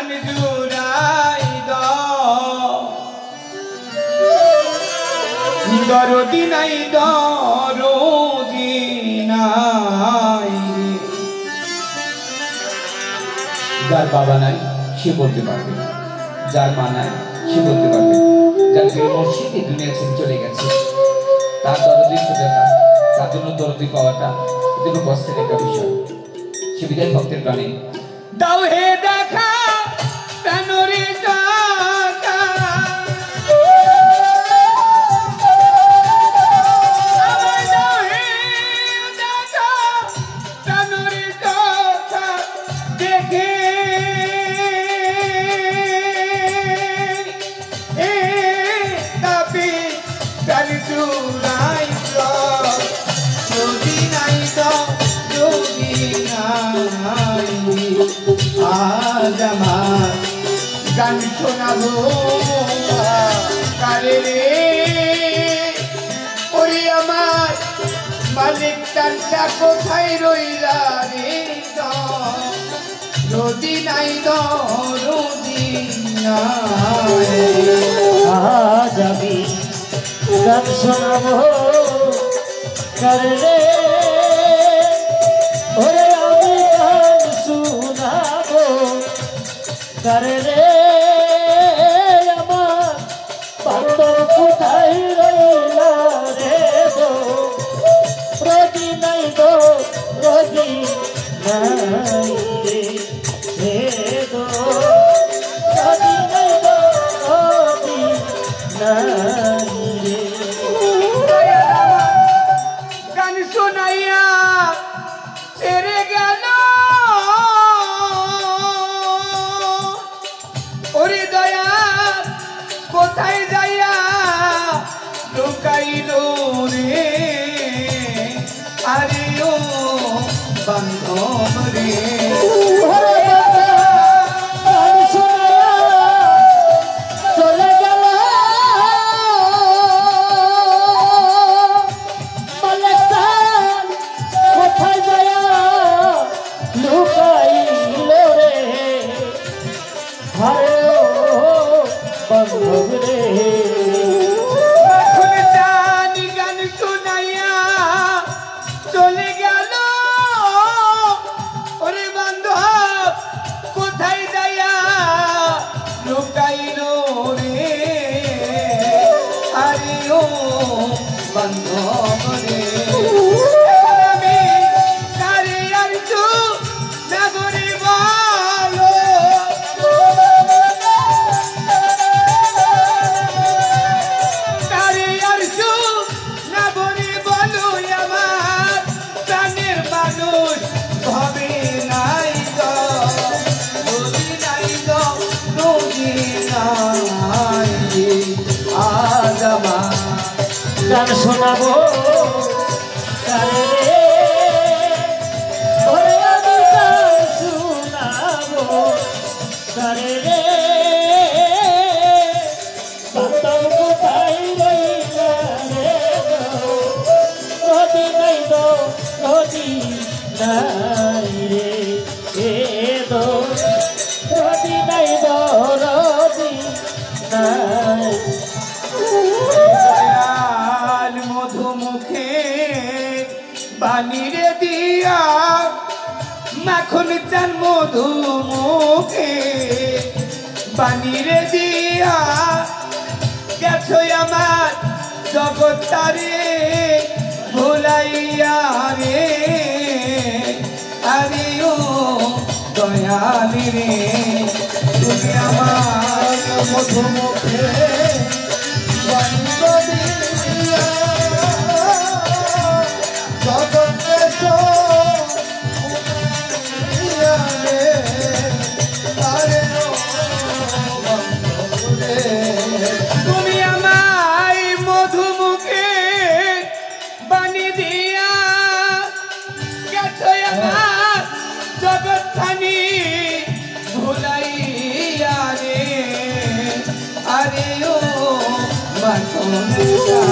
প্রাণ জুড়াই দরদি নাই দরদি নাই। যার বাবা নাই সে বলতে পারবে, যার মা নাই সে বলতে পারবে, যার মসজিদ এই দুনিয়া ছেড়ে চলে গেছে তার দরদি খোঁজাটা, তার জন্য দরদি পাওয়াটা এটুকু কষ্টের একটা বিষয়। সে বিদায় ভক্তের প্রাণে দাও হে দেখা প্রাণরে টাকা, আমায় দাও হে দেখা প্রাণরে টাকা, দেখে তাপে প্রাণ জুড়াই যদি নাই তো যদি নাই। আজ আমার গান শোনাবো কারে রে, ওই আমার মালিক টানটা কোথায় রইলা রে, রদি নাই রদি নাই। আজ আমি গান শোনাবো কারে রে, ওরে আমি গান শোনাবো কারে রে, আমার বান্ধব কোথায় রইলা রে গো, রদি নাই গো রদি নাই রে গো, রদি নাই গো রদি নাই রে। গান শোনাইয়া ছেড়ে গেল ওরে দয়া, কোথায় যাইয়া লুকাইল রে, আরে ও বান্ধব রে। গান শোনাইয়া চলে গেল ওরে বান্ধব, কোথায় যাইয়া লুকাইল রে, আরে ও বান্ধব রে। আমি কারে আর তু নাগরে বলো, কারে আর তু নাগরে বলো, আমার প্রাণের মানুষ হবে নাই তো, নদী নাই তো নদী নাই। আজ আমার গান শোনাবো কারে রে, ওরে আমি গান শোনাবো কারে রে, বান্ধব কোথায় রইলা রে গো, রদি নাই গো রদি নাই রে দো, রদি নাই গো রদি নাই। দয়াল মধুমুখে বানিরে দিয়া মাখন চান, মধুমুখে বানিরে দিয়া গেছো আমার জগৎটারে ভুলাইয়া রে, আরে ও দয়াল রে, তুমি আমার মধুমুখে তুমি আমায় মধুমুখে বানি দিয়া গেছো আমার জগৎখানি ভুলাইয়া রে, আরে ও বান্ধব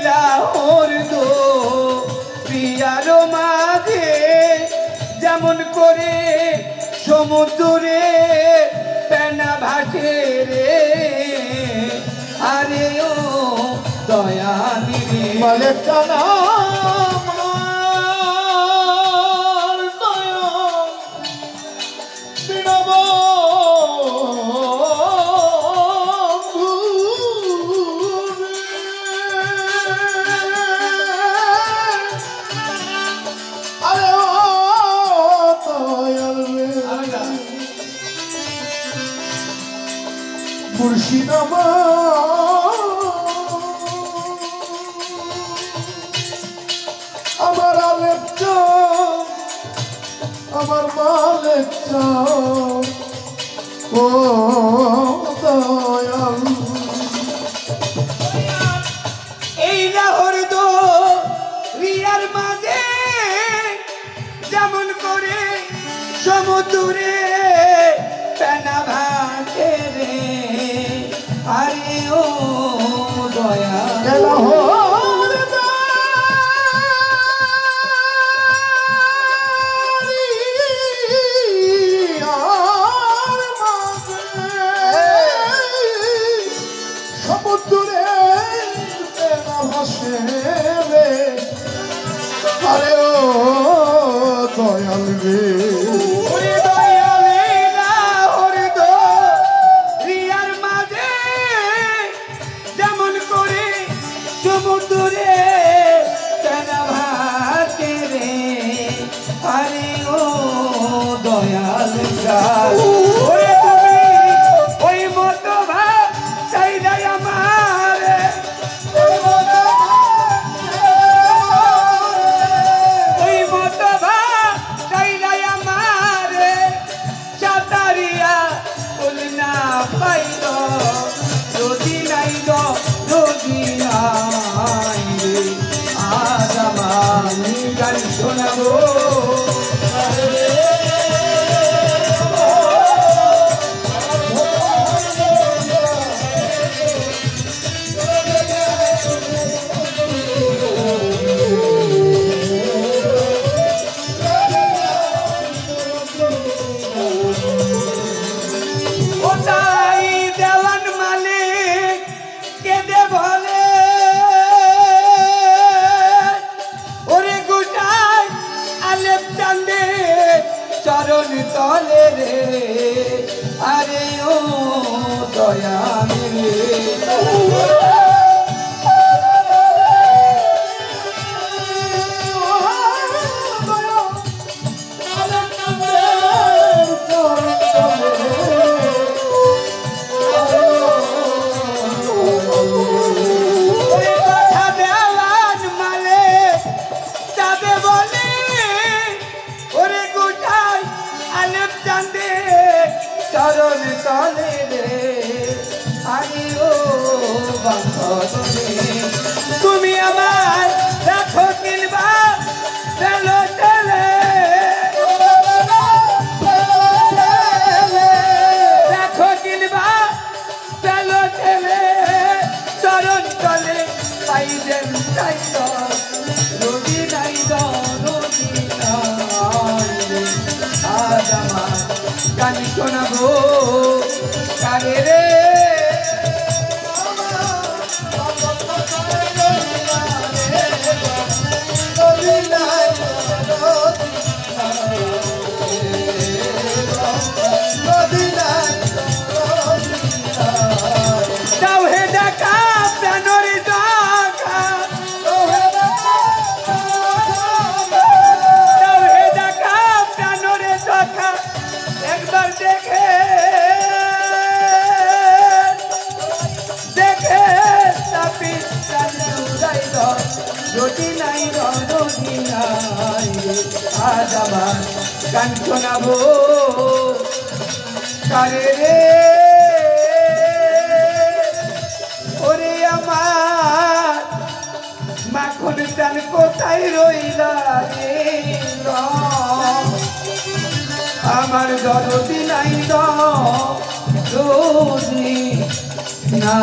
লাহোর দো প্রিয়ার মাঝে যেমন করে সমুদ্রে পেনা ভাসে রে আরে ও দয়ালি রে মালিক জানা মুর্শিদ আমার আলেপ আমার মালিক ও দয়াল এই লাহোর দো রিয়ার মাঝে যেমন করে সমুদ্রে পেনা ভাসে রে আরে ও দয়া লাহোর সমুদ্রে ভাসে রে আরে ও দয়াল রে সমুদ্রে পেনা ভাসে রে আরে ও দয়াল ওরে তুমি ওই মতো চাই যাই আমার ওই মতো চাই যাই আমার চাতারিয়া বল না পাইল যদি নাই যদি নাই রে আজ আমি গান শোনাবো চরণ তলে রে আরে ও দয়া রে চরণ তলে রে আরে ও বান্ধবী তুমি আমার রাখো কিনবা চলো চলে রাখো কিনবা চলো চলে চরণ তলে পাইবেন তাই রোজি নাই রোজি নাই আজ আমার গান শোনাবো কারে রে তাও হে দেখা প্রাণরে দেখা তাও হে দেখা প্রাণরে দেখা একবার দেখে দেখে তাপি চাই যদি নাই রদি নাই আজ আমার গান শোনাবো কারে রে ওরে আমার মাখন চান কোথায় রইলা রে আমার দরদি নাই দরদি না